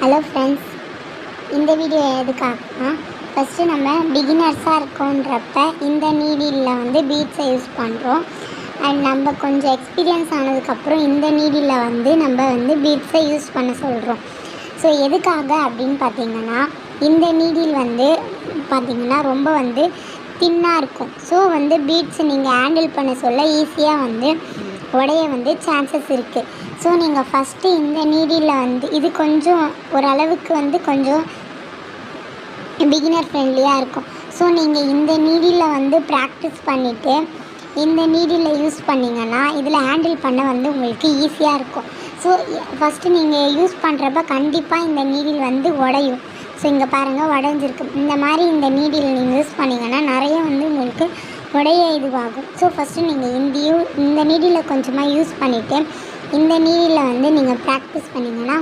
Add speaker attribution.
Speaker 1: Hello friends, இந்த video எதுக்காகனா first நம்ம பிகினர்ஸாக இருக்கோன்றப்ப இந்த நீடிலில் வந்து பீட்ஸை யூஸ் பண்ணுறோம். அண்ட் நம்ம கொஞ்சம் எக்ஸ்பீரியன்ஸ் ஆனதுக்கப்புறம் இந்த நீடிலில் வந்து நம்ம வந்து பீட்ஸை யூஸ் பண்ண சொல்கிறோம். ஸோ எதுக்காக அப்படின்னு பார்த்திங்கன்னா, இந்த நீடில் வந்து பார்த்திங்கன்னா ரொம்ப வந்து தின்னாக இருக்கும். ஸோ வந்து பீட்ஸை நீங்கள் ஹேண்டில் பண்ண சொல்ல ஈஸியாக வந்து உடைய வந்து சான்சஸ் இருக்குது. ஸோ நீங்கள் ஃபஸ்ட்டு இந்த நீடிலில் வந்து இது கொஞ்சம் ஓரளவுக்கு வந்து கொஞ்சம் பிகினர் ஃப்ரெண்ட்லியாக இருக்கும். ஸோ நீங்கள் இந்த நீடிலில் வந்து ப்ராக்டிஸ் பண்ணிவிட்டு இந்த நீடிலில் யூஸ் பண்ணிங்கன்னா இதில் ஹேண்டில் பண்ண வந்து உங்களுக்கு ஈஸியாக இருக்கும். ஸோ ஃபஸ்ட்டு நீங்கள் யூஸ் பண்ணுறப்ப கண்டிப்பாக இந்த நீடில் வந்து உடையும். ஸோ இங்கே பாருங்கள் உடஞ்சிருக்கு. இந்த மாதிரி இந்த நீடில் நீங்கள் யூஸ் பண்ணிங்கன்னா நிறைய வந்து உங்களுக்கு உடைய இதுவாகும். ஸோ ஃபஸ்ட்டு நீங்கள் இந்த நீடிலில் கொஞ்சமாக யூஸ் பண்ணிவிட்டு இந்த நீடிலில் வந்து நீங்கள் ப்ராக்டிஸ் பண்ணிங்கன்னா